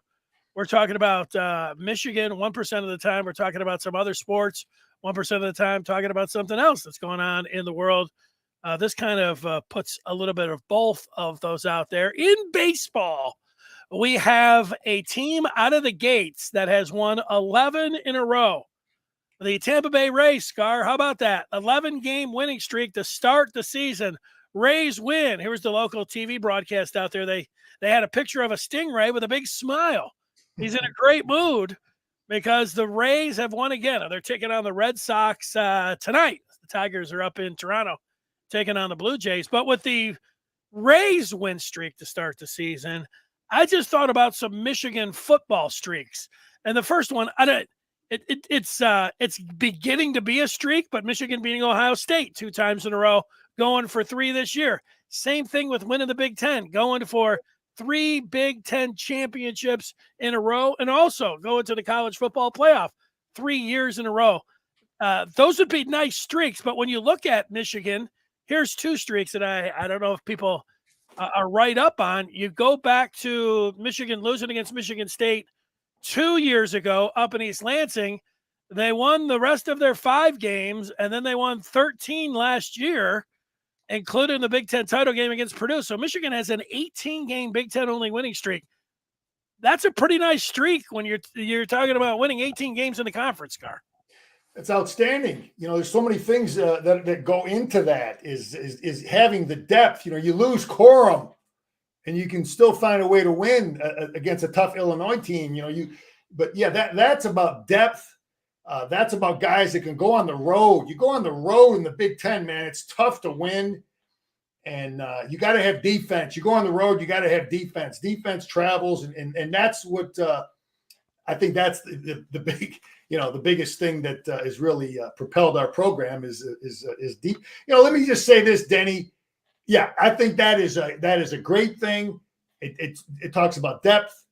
we're talking about Michigan. 1% of the time, we're talking about some other sports. 1% of the time, talking about something else that's going on in the world. This kind of puts a little bit of both of those out there. In baseball, we have a team out of the gates that has won 11 in a row. The Tampa Bay Rays, Scar, how about that? 11-game winning streak to start the season. Rays win. Here's the local TV broadcast out there. They had a picture of a stingray with a big smile. He's in a great mood because the Rays have won again. They're taking on the Red Sox tonight. The Tigers are up in Toronto taking on the Blue Jays. But with the Rays win streak to start the season, I just thought about some Michigan football streaks. And the first one, it's beginning to be a streak, but Michigan beating Ohio State 2 times in a row, going for 3 this year. Same thing with winning the Big Ten, going for 3 Big Ten championships in a row, and also going to the college football playoff 3 years in a row. Those would be nice streaks, but when you look at Michigan, here's 2 streaks that I don't know if people are right up on. You go back to Michigan losing against Michigan State 2 years ago up in East Lansing. They won the rest of their 5 games, and then they won 13 last year, including the Big Ten title game against Purdue. So Michigan has an 18-game Big Ten only winning streak. That's a pretty nice streak when you're talking about winning 18 games in the conference, Car. It's outstanding. There's so many things that go into that. Is having the depth. You lose quorum, and you can still find a way to win against a tough Illinois team. But yeah, that's about depth. That's about guys that can go on the road. You go on the road in the Big Ten, man. It's tough to win, and you got to have defense. You go on the road, you got to have defense. Defense travels, and that's what I think. That's the big, the biggest thing that has really propelled our program is deep. Let me just say this, Denny. Yeah, I think that is a great thing. It talks about depth,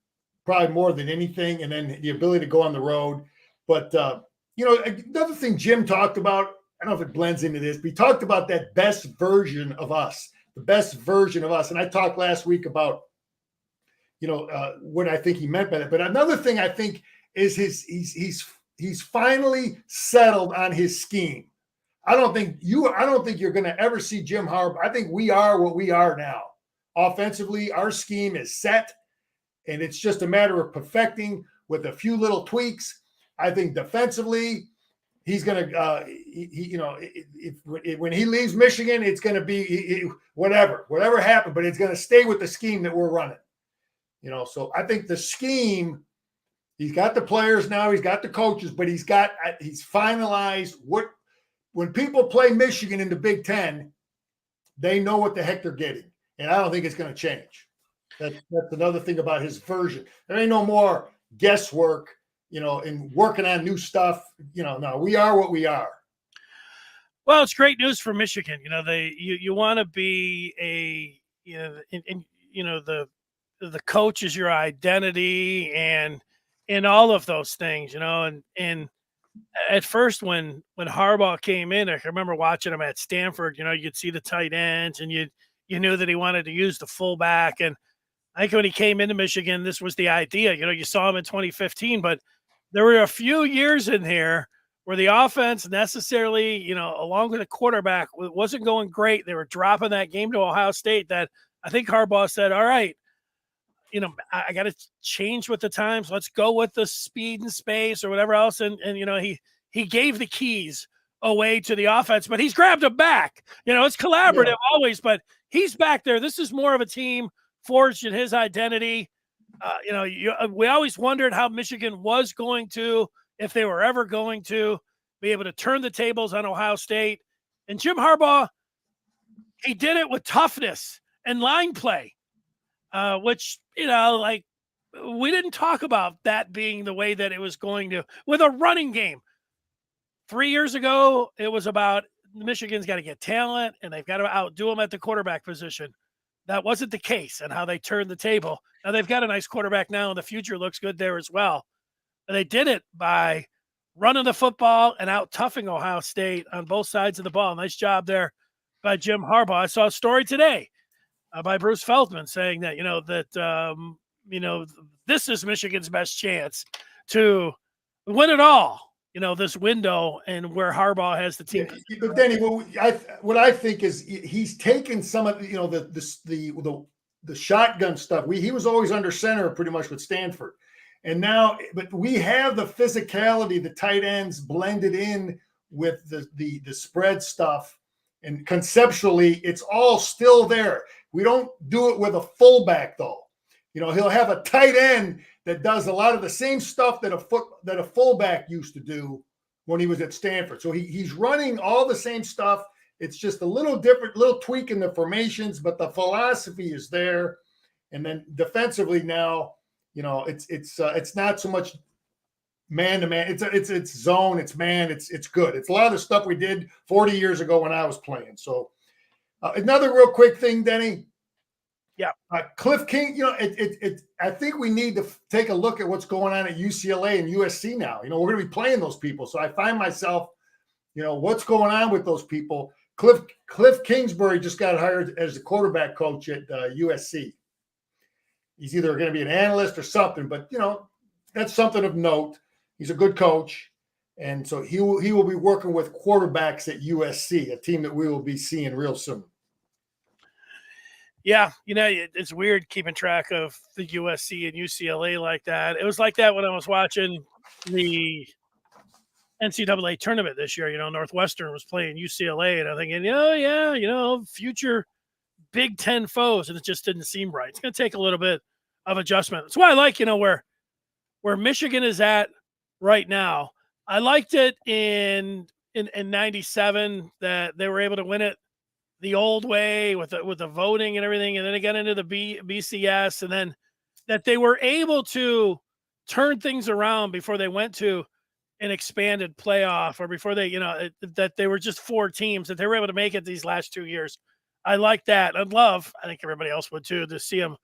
probably more than anything, and then the ability to go on the road. But another thing Jim talked about, I don't know if it blends into this, but he talked about that best version of us, the best version of us. And I talked last week about what I think he meant by that. But another thing I think is he's finally settled on his scheme. I don't think you're going to ever see Jim Harbaugh. I think we are what we are now. Offensively, our scheme is set, and it's just a matter of perfecting with a few little tweaks. I think defensively, he's going to, when he leaves Michigan, it's going to be whatever happened, but it's going to stay with the scheme that we're running. So I think the scheme, he's got the players now, he's got the coaches, but he's finalized when people play Michigan in the Big Ten, they know what the heck they're getting. And I don't think it's going to change. That's another thing about his version. There ain't no more guesswork, and working on new stuff. No, we are what we are. Well, it's great news for Michigan. You want to be the coach is your identity and all of those things, and at first when Harbaugh came in, I remember watching him at Stanford, you'd see the tight ends and you knew that he wanted to use the fullback. And I think when he came into Michigan, this was the idea. You saw him in 2015, but there were a few years in here where the offense necessarily, along with the quarterback, wasn't going great. They were dropping that game to Ohio State that I think Harbaugh said, all right, I got to change with the times. Let's go with the speed and space or whatever else. And he gave the keys away to the offense, but he's grabbed them back. It's collaborative always, but he's back there. This is more of a team forged in his identity. We always wondered how Michigan was going to, if they were ever going to, be able to turn the tables on Ohio State. And Jim Harbaugh, he did it with toughness and line play, which, we didn't talk about that being the way that it was going to, with a running game. 3 years ago, it was about Michigan's got to get talent and they've got to outdo them at the quarterback position. That wasn't the case, and how they turned the table. Now they've got a nice quarterback now, and the future looks good there as well. But they did it by running the football and out-toughing Ohio State on both sides of the ball. Nice job there by Jim Harbaugh. I saw a story today by Bruce Feldman saying that, this is Michigan's best chance to win it all, this window, and where Harbaugh has the team. Yeah, but Denny, what I think is he's taken some of the shotgun stuff. He was always under center pretty much with Stanford, and now, but we have the physicality, the tight ends blended in with the spread stuff, and conceptually, it's all still there. We don't do it with a fullback though. He'll have a tight end that does a lot of the same stuff that a fullback used to do when he was at Stanford. So he's running all the same stuff. It's just a little different, little tweak in the formations, but the philosophy is there. And then defensively now, it's not so much man to man. It's zone, it's man, it's good. It's a lot of the stuff we did 40 years ago when I was playing. So another real quick thing, Denny. Yeah. Cliff King, I think we need to take a look at what's going on at UCLA and USC now. We're going to be playing those people. So I find myself, what's going on with those people. Cliff Kingsbury just got hired as the quarterback coach at USC. He's either going to be an analyst or something, but, that's something of note. He's a good coach. And so he will be working with quarterbacks at USC, a team that we will be seeing real soon. Yeah, it's weird keeping track of the USC and UCLA like that. It was like that when I was watching the NCAA tournament this year. Northwestern was playing UCLA, and I'm thinking, future Big Ten foes, and it just didn't seem right. It's going to take a little bit of adjustment. That's why I like, where Michigan is at right now. I liked it in '97 that they were able to win it the old way with the voting and everything, and then they got into the BCS, and then that they were able to turn things around before they went to an expanded playoff, or before they, that they were just 4 teams, that they were able to make it these last 2 years. I like that. I'd love, I think everybody else would too, to see them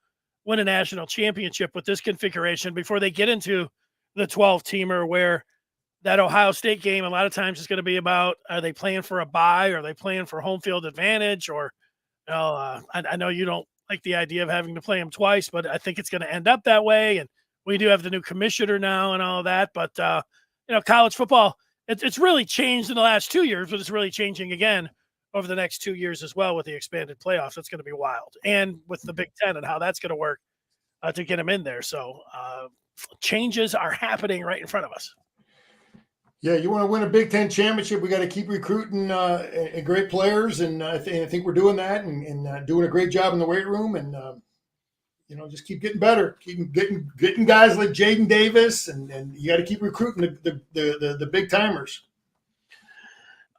win a national championship with this configuration before they get into the 12-teamer, where that Ohio State game a lot of times is going to be about, are they playing for a bye, or are they playing for home field advantage? Or, I know you don't like the idea of having to play them twice, but I think it's going to end up that way. And we do have the new commissioner now and all of that. But, college football, it's really changed in the last 2 years, but it's really changing again over the next 2 years as well with the expanded playoffs. It's going to be wild. And with the Big Ten and how that's going to work to get them in there. So changes are happening right in front of us. Yeah, you want to win a Big Ten championship, we got to keep recruiting great players, and I think we're doing that, and doing a great job in the weight room, and just keep getting better, keep getting guys like Jaden Davis, and you got to keep recruiting the big timers.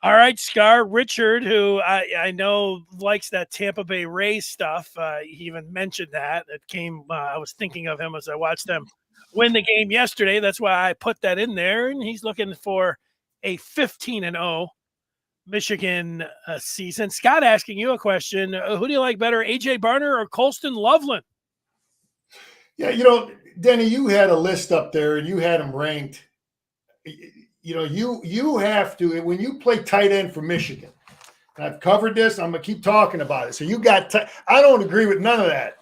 All right, Scar. Richard, who I know likes that Tampa Bay Rays stuff, he even mentioned that. It came. I was thinking of him as I watched them win the game yesterday. That's why I put that in there. And he's looking for a 15-0 Michigan season. Scott, asking you a question. Who do you like better, A.J. Barner or Colston Loveland? Yeah, Denny, you had a list up there and you had them ranked. You have to, when you play tight end for Michigan, and I've covered this, I'm going to keep talking about it. So you got I don't agree with none of that.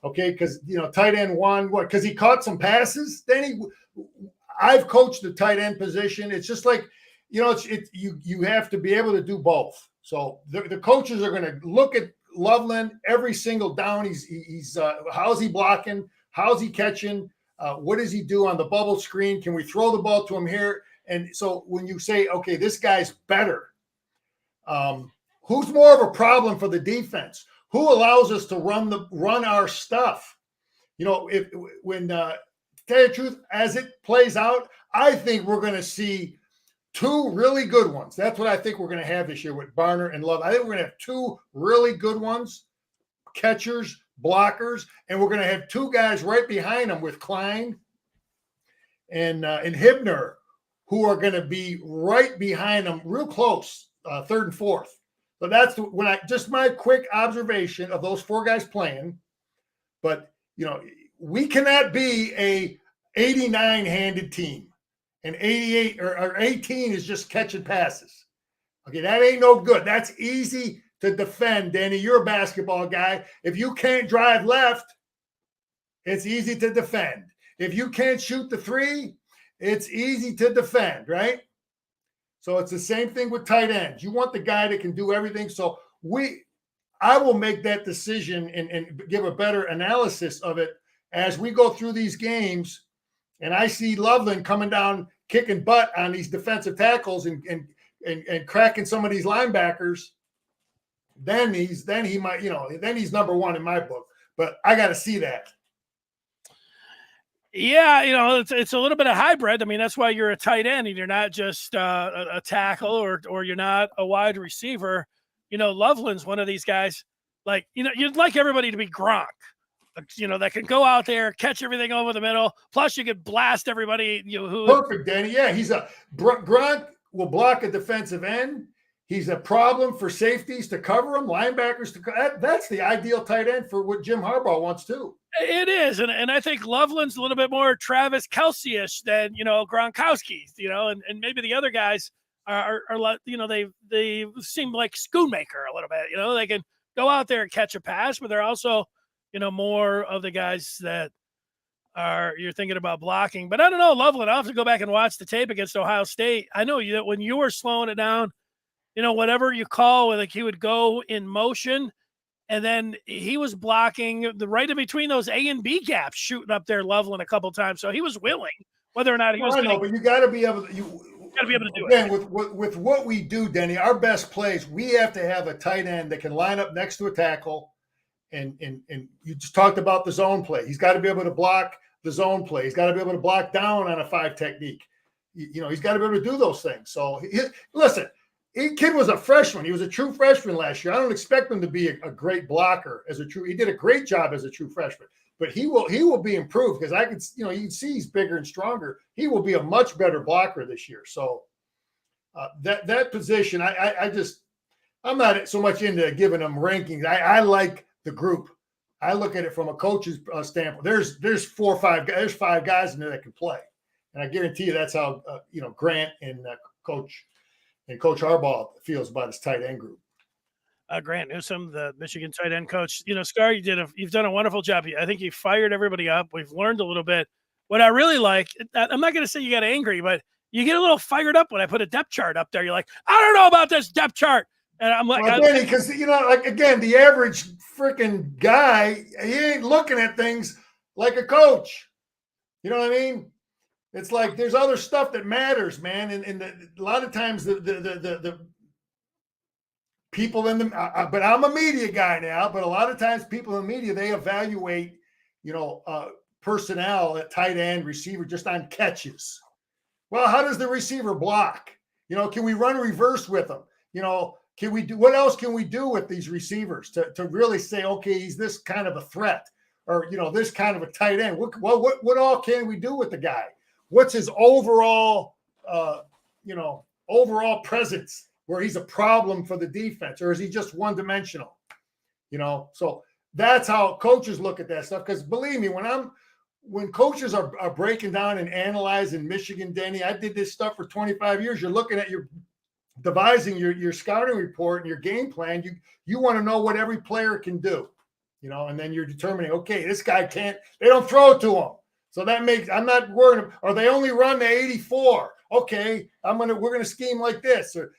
Okay, because tight end won what? Because he caught some passes. Then I've coached the tight end position. It's just like you have to be able to do both. So the coaches are going to look at Loveland every single down. He's how's he blocking? How's he catching? What does he do on the bubble screen? Can we throw the ball to him here? And so when you say, okay, this guy's better, who's more of a problem for the defense? who allows us to run our stuff? You know, to tell you the truth, as it plays out, I think we're going to see two really good ones. That's what I think we're going to have this year with Barner and Love. I think we're going to have two really good ones, catchers, blockers, and we're going to have two guys right behind them with Klein and Hibner, who are going to be right behind them, real close, third and fourth. So that's just my quick observation of those four guys playing. But you know, we cannot be a 89-handed team, and 88 or 18 is just catching passes. Okay, that ain't no good. That's easy to defend, Danny. You're a basketball guy. If you can't drive left, it's easy to defend. If you can't shoot the three, it's easy to defend, right? So it's the same thing with tight ends. You want the guy that can do everything. So I will make that decision and give a better analysis of it as we go through these games. And I see Loveland coming down, kicking butt on these defensive tackles and cracking some of these linebackers. Then he's number one in my book. But I got to see that. Yeah, you know, it's a little bit of hybrid. I mean, that's why you're a tight end and you're not just a tackle or you're not a wide receiver. You know, Loveland's one of these guys, like, you know, you'd like everybody to be Gronk, you know, that can go out there, catch everything over the middle. Plus you could blast everybody. Perfect, Danny. Yeah, Gronk will block a defensive end. He's a problem for safeties to cover him, linebackers that's the ideal tight end for what Jim Harbaugh wants too. It is, and I think Loveland's a little bit more Travis Kelce-ish than, you know, Gronkowski, you know, and maybe the other guys are you know, they seem like Schoonmaker a little bit, you know, they can go out there and catch a pass, but they're also, you know, more of the guys that you're thinking about blocking. But I don't know, Loveland, I'll have to go back and watch the tape against Ohio State. I know that when you were slowing it down, you know, whatever you call, like he would go in motion. And then he was blocking the right in between those A and B gaps, shooting up there, Loveland a couple times. So he was willing, whether or not he was. I know, but you got to be able to. You got to be able to do again, it. With what we do, Denny. Our best plays, we have to have a tight end that can line up next to a tackle, and you just talked about the zone play. He's got to be able to block the zone play. He's got to be able to block down on a 5 technique. You know, he's got to be able to do those things. So listen. Kid was a freshman. He was a true freshman last year. I don't expect him to be a great blocker he did a great job as a true freshman, but he will be improved because you can see he's bigger and stronger. He will be a much better blocker this year. So that position, I'm not so much into giving them rankings. I like the group. I look at it from a coach's standpoint. There's 4 or 5 guys. There's 5 guys in there that can play, and I guarantee you that's how Grant and Coach Harbaugh feels about his tight end group. Grant Newsome, the Michigan tight end coach. You know, Scar, you've done a wonderful job. I think you fired everybody up. We've learned a little bit. What I really like, I'm not going to say you got angry, but you get a little fired up when I put a depth chart up there. You're like, I don't know about this depth chart. And I'm like, because, you know, like, again, the average freaking guy, he ain't looking at things like a coach. You know what I mean? It's like there's other stuff that matters, man. And a lot of times the people in the but I'm a media guy now, but a lot of times people in the media, they evaluate, personnel at tight end, receiver just on catches. Well, how does the receiver block? You know, can we run reverse with them? You know, what else can we do with these receivers to really say, okay, he's this kind of a threat, or, you know, this kind of a tight end? What all can we do with the guy? What's his overall presence, where he's a problem for the defense, or is he just one-dimensional? You know, so that's how coaches look at that stuff. Because believe me, when coaches are breaking down and analyzing Michigan, Denny, I did this stuff for 25 years. You're looking at devising your scouting report and your game plan. You want to know what every player can do, you know, and then you're determining, okay, this guy they don't throw it to him. So I'm not worried. Or they only run the 84. Okay, we're gonna scheme like this, or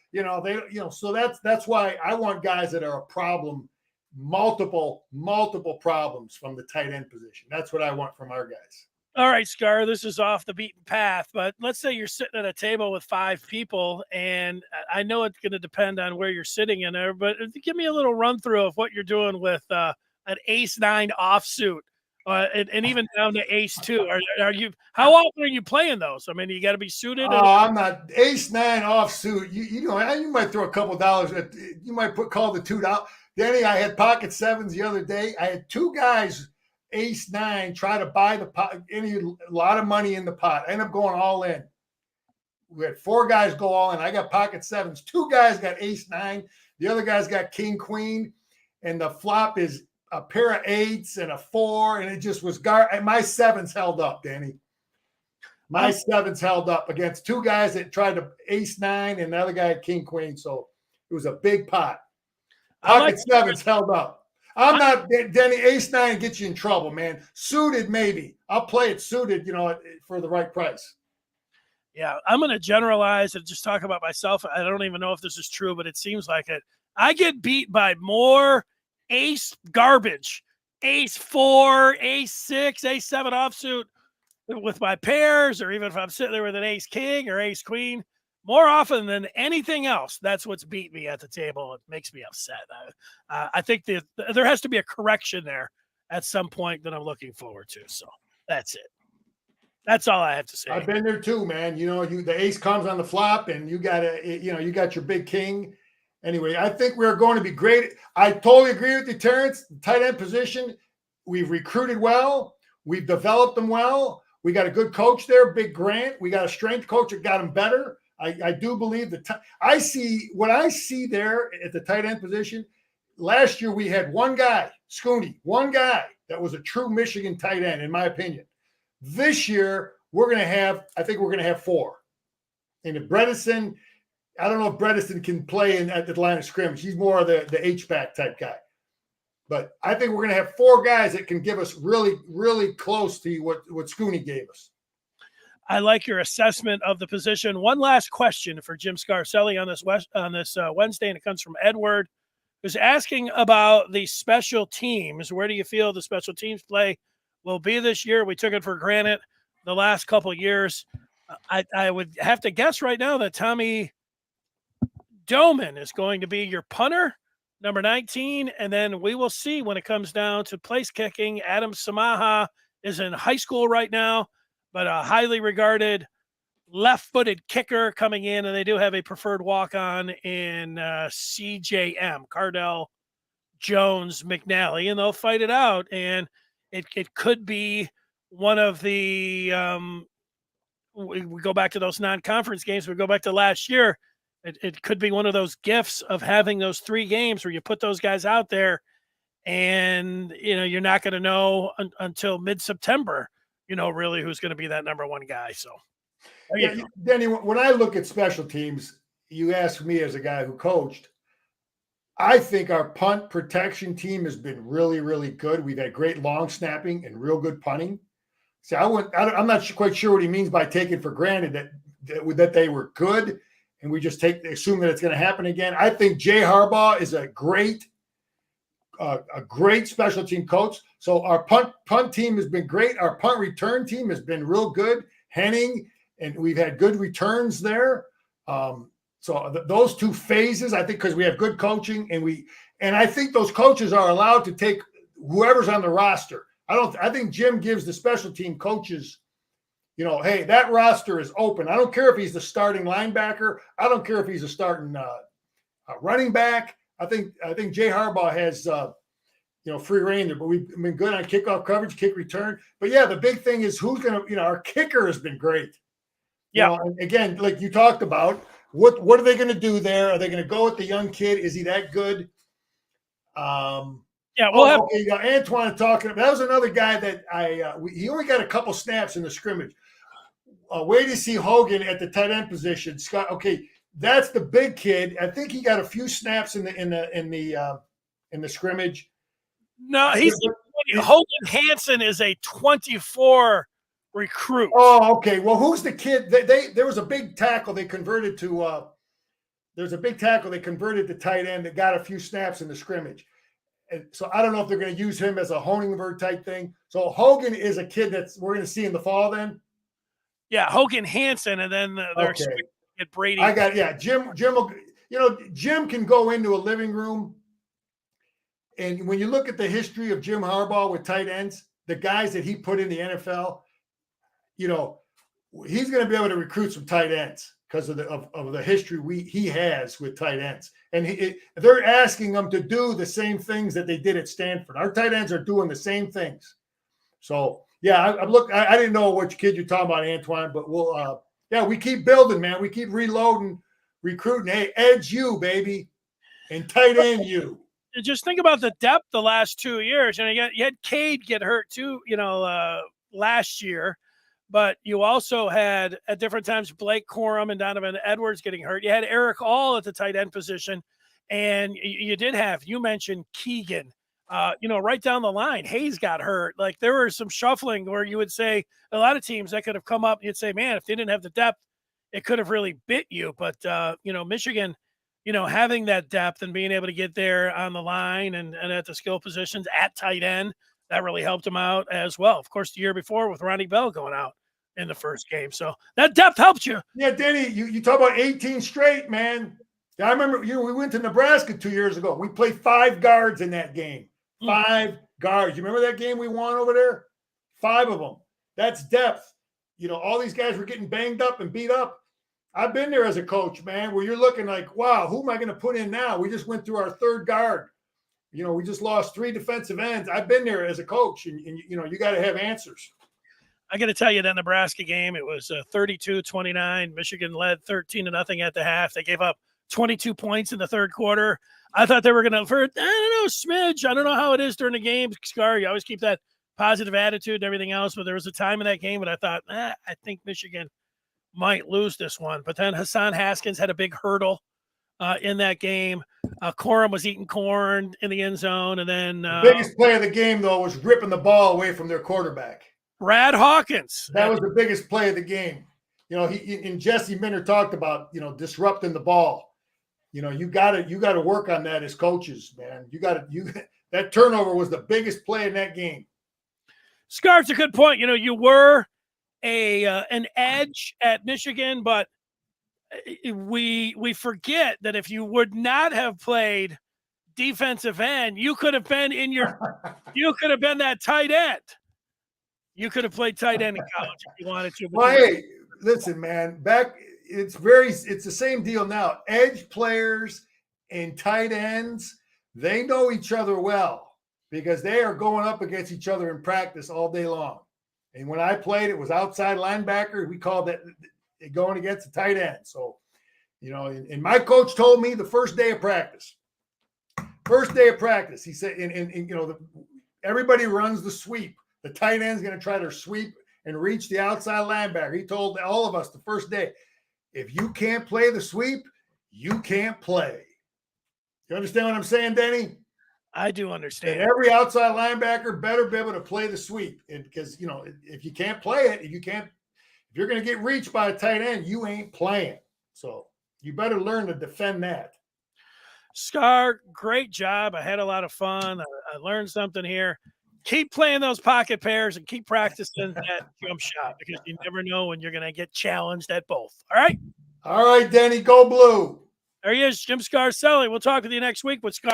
so that's why I want guys that are a problem, multiple problems from the tight end position. That's what I want from our guys. All right, Scar, this is off the beaten path, but let's say you're sitting at a table with 5 people, and I know it's going to depend on where you're sitting in there, but give me a little run through of what you're doing with an ace-9 offsuit, and even down to ace-2. How often are you playing those? I mean, you got to be suited. I'm not ace-9 offsuit. You might throw a couple dollars at, you might call the $2. Danny, I had pocket 7s the other day. I had 2 guys ace-9 try to buy the pot, a lot of money in the pot. I ended up going all in. We had 4 guys go all in. I got pocket 7s. 2 guys got ace-9. The other guys got king-queen, and the flop is a pair of 8s and a 4, and it just was my 7s held up, Danny. My 7s held up against 2 guys that tried to ace-9, and the other guy had king-queen. So it was a big pot. Pocket 7s held up. I'm not, Denny, ace-9 gets you in trouble, man. Suited, maybe. I'll play it suited, for the right price. Yeah, I'm going to generalize and just talk about myself. I don't even know if this is true, but it seems like it. I get beat by more ace garbage, ace-4, ace-6, ace-7 offsuit with my pairs, or even if I'm sitting there with an ace-king or ace-queen. More often than anything else, that's what's beat me at the table. It makes me upset. I think there has to be a correction there at some point that I'm looking forward to. So that's it. That's all I have to say. I've been there too, man. The ace comes on the flop, and you got your big king. Anyway, I think we're going to be great. I totally agree with you, Terrence. Tight end position, we've recruited well. We've developed them well. We got a good coach there, Big Grant. We got a strength coach that got him better. I do believe I see there at the tight end position. Last year we had one guy, Scooney, one guy that was a true Michigan tight end, in my opinion. This year I think we're going to have 4. And if Bredesen, I don't know if Bredesen can play at the line of scrimmage. He's more of the H-back type guy. But I think we're going to have 4 guys that can give us really, really close to what Scooney gave us. I like your assessment of the position. One last question for Jim Scarcelli on this Wednesday, and it comes from Edward, who's asking about the special teams. Where do you feel the special teams play will be this year? We took it for granted the last couple of years. I would have to guess right now that Tommy Doman is going to be your punter, number 19, and then we will see when it comes down to place kicking. Adam Samaha is in high school right now, but a highly regarded left-footed kicker coming in, and they do have a preferred walk-on in CJM, Cardell Jones McNally, and they'll fight it out. And it could be one of the we go back to those non-conference games. We go back to last year. It could be one of those gifts of having those 3 games where you put those guys out there, and you're not going to know until mid-September. Really who's going to be that number 1 guy. So, Denny, when I look at special teams, you ask me as a guy who coached, I think our punt protection team has been really, really good. We've had great long snapping and real good punting. See, I'm not quite sure what he means by taking for granted that they were good, and we just assume that it's going to happen again. I think Jay Harbaugh is a great special team coach. So our punt team has been great. Our punt return team has been real good. Henning, and we've had good returns there. So those 2 phases, I think, because we have good coaching, and I think those coaches are allowed to take whoever's on the roster. I think Jim gives the special team coaches, hey, that roster is open. I don't care if he's the starting linebacker. I don't care if he's a starting running back. I think Jay Harbaugh has free reign there, but we've been good on kickoff coverage, kick return. But yeah, the big thing is who's going to, our kicker has been great. Yeah. And again, like you talked about, what are they going to do there? Are they going to go with the young kid? Is he that good? Yeah, we'll have Antoine talking about. That was another guy that he only got a couple snaps in the scrimmage. Wait to see Hogan at the tight end position. Scott, okay, that's the big kid. I think he got a few snaps in the scrimmage. No, Hogan Hansen is a 24 recruit. Oh, okay. Well, who's the kid? There was a big tackle they converted to. There's a big tackle they converted to tight end that got a few snaps in the scrimmage. And so I don't know if they're going to use him as a Honingberg type thing. So Hogan is a kid that's we're going to see in the fall then. Yeah, Hogan Hansen, and then they're Okay. expecting to get Brady. I got Jim will, Jim can go into a living room. And when you look at the history of Jim Harbaugh with tight ends, the guys that he put in the NFL, he's going to be able to recruit some tight ends because of the history he has with tight ends. And they're asking them to do the same things that they did at Stanford. Our tight ends are doing the same things. So, yeah, I didn't know which kid you're talking about, Antoine, but we keep building, man. We keep reloading, recruiting. Hey, edge you, baby, and tight end you. Just think about the depth the last 2 years. And you had Cade get hurt too, last year. But you also had, at different times, Blake Corum and Donovan Edwards getting hurt. You had Eric All at the tight end position. And you did have, you mentioned Keegan, right down the line. Hayes got hurt. Like, there was some shuffling where you would say a lot of teams that could have come up, you'd say, man, if they didn't have the depth, it could have really bit you. But, Michigan, having that depth and being able to get there on the line and at the skill positions at tight end, that really helped them out as well. Of course, the year before with Ronnie Bell going out in the first game. So that depth helped you. Yeah, Denny, you talk about 18 straight, man. I remember we went to Nebraska 2 years ago. We played 5 guards in that game. 5 guards. You remember that game we won over there? 5 of them. That's depth. All these guys were getting banged up and beat up. I've been there as a coach, man, where you're looking like, wow, who am I going to put in now? We just went through our 3rd guard. We just lost 3 defensive ends. I've been there as a coach, and you got to have answers. I got to tell you, that Nebraska game, it was 32-29. Michigan led 13-0 at the half. They gave up 22 points in the third quarter. I thought they were going to, smidge. I don't know how it is during the game. Scar, you always keep that positive attitude and everything else, but there was a time in that game when I thought, I think Michigan might lose this one. But then Hassan Haskins had a big hurdle in that game. Corum was eating corn in the end zone. And then the biggest play of the game, though, was ripping the ball away from their quarterback. Brad Hawkins. That was the biggest play of the game. He Jesse Minter talked about, disrupting the ball. You got to work on that as coaches, man. That turnover was the biggest play in that game. Scar's a good point. You were an edge at Michigan, but we forget that if you would not have played defensive end, you could have been you could have been that tight end. You could have played tight end in college if you wanted to. Well, hey, listen, man, it's the same deal now. Edge players and tight ends, they know each other well because they are going up against each other in practice all day long. And when I played, it was outside linebacker. We called that going against the tight end. So, and my coach told me the first day of practice, he said, everybody runs the sweep. The tight end's going to try to sweep and reach the outside linebacker. He told all of us the first day, if you can't play the sweep, you can't play. You understand what I'm saying, Denny? I do understand. And every outside linebacker better be able to play the sweep. Because, if you can't play it, if you're going to get reached by a tight end, you ain't playing. So you better learn to defend that. Scar, great job. I had a lot of fun. I learned something here. Keep playing those pocket pairs and keep practicing that jump shot because you never know when you're going to get challenged at both. All right? All right, Denny, go blue. There he is, Jim Scarcelli. We'll talk with you next week with Scar.